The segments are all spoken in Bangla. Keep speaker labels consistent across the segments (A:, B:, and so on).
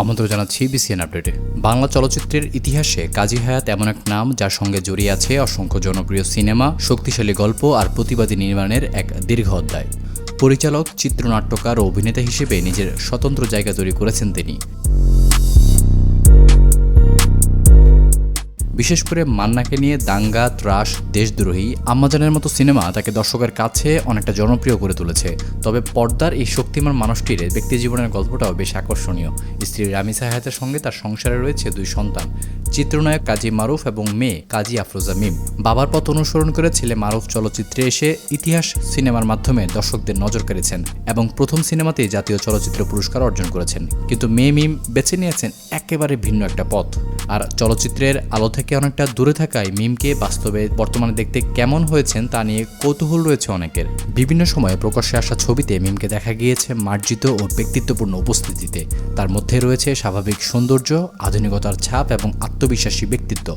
A: আমন্ত্রণ জানাচ্ছি বিসিএন আপডেটে। বাংলা চলচ্চিত্রের ইতিহাসে কাজী হায়াৎ এমন এক নাম যার সঙ্গে জড়িয়ে আছে অসংখ্য জনপ্রিয় সিনেমা, শক্তিশালী গল্প আর প্রতিবাদী নির্মাণের এক দীর্ঘ অধ্যায়। পরিচালক, চিত্রনাট্যকার ও অভিনেতা হিসেবে নিজের স্বতন্ত্র জায়গা তৈরি করেছেন তিনি। বিশেষ করে মান্নাকে নিয়ে দাঙ্গা, ত্রাস, দেশদ্রোহী, আম্মাজানের মতো সিনেমা তাকে দর্শকের কাছে অনেকটা জনপ্রিয় করে তুলেছে। তবে পর্দার এই শক্তিমান মানুষটির ব্যক্তিজীবনের গল্পটাও বেশ আকর্ষণীয়। স্ত্রী রামিসা হায়াতের সঙ্গে তার সংসারে রয়েছে 2 সন্তান, চিত্রনায়ক কাজী মারুফ এবং মেয়ে কাজী আফরোজা মিম। বাবার পথ অনুসরণ করে ছেলে মারুফ চলচ্চিত্রে এসে ইতিহাস সিনেমার মাধ্যমে দর্শকদের নজর কেড়েছেন এবং প্রথম সিনেমাতেই জাতীয় চলচ্চিত্র পুরস্কার অর্জন করেছেন। কিন্তু মেয়ে মিম বেছে নিয়েছেন একেবারে ভিন্ন একটা পথ। আর চলচ্চিত্রের আলো থেকে অনেকটা দূরে থাকায় মিমকে বাস্তবে বর্তমানে দেখতে কেমন হয়েছেন তা নিয়ে কৌতূহল রয়েছে অনেকের। বিভিন্ন সময়ে প্রকাশ্যে আসা ছবিতে মিমকে দেখা গিয়েছে মার্জিত ও ব্যক্তিত্বপূর্ণ উপস্থিতিতে। তার মধ্যে রয়েছে স্বাভাবিক সৌন্দর্য, আধুনিকতার ছাপ এবং আত্মবিশ্বাসী ব্যক্তিত্ব।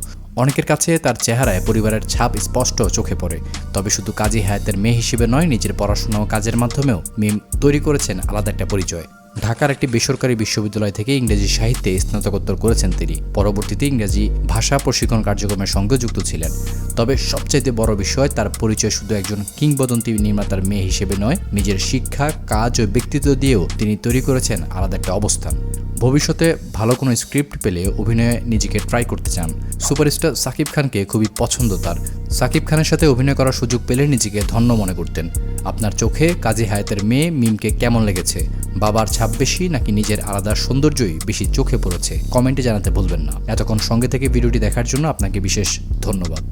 A: অনেকের কাছে তার চেহারায় পরিবারের ছাপ স্পষ্ট চোখে পড়ে। তবে শুধু কাজী হায়াতের মেয়ে হিসেবে নয়, নিজের পড়াশোনা ও কাজের মাধ্যমেও মিম তৈরি করেছেন আলাদা একটা পরিচয়। ঢাকার একটি বেসরকারি বিশ্ববিদ্যালয় থেকে ইংরেজি সাহিত্যে স্নাতকোত্তর করেছেন তিনি। পরবর্তীতে ইংরেজি ভাষা প্রশিক্ষণ কার্যক্রমের সঙ্গে যুক্ত ছিলেন। তবে সবচাইতে বড় বিষয়, তার পরিচয় শুধু একজন কিংবদন্তি নির্মাতার মেয়ে হিসেবে নয়, নিজের শিক্ষা, কাজ ও ব্যক্তিত্ব দিয়েও তিনি তৈরি করেছেন আলাদা একটা অবস্থান। ভবিষ্যতে ভালো কোনো স্ক্রিপ্ট পেলে অভিনয়ে নিজেকে ট্রাই করতে চান। সুপারস্টার সাকিব খানকে খুবই পছন্দ তার। সাকিব খানের সাথে অভিনয় করার সুযোগ পেলে নিজেকে ধন্য মনে করতেন। আপনার চোখে কাজী হায়াতের মেয়ে মিমকে কেমন লেগেছে? বাবার ছাপ বেশি নাকি নিজের আলাদা সৌন্দর্যই বেশি চোখে পড়েছে? কমেন্টে জানাতে ভুলবেন না। এতক্ষণ সঙ্গে থেকে ভিডিওটি দেখার জন্য আপনাকে বিশেষ ধন্যবাদ।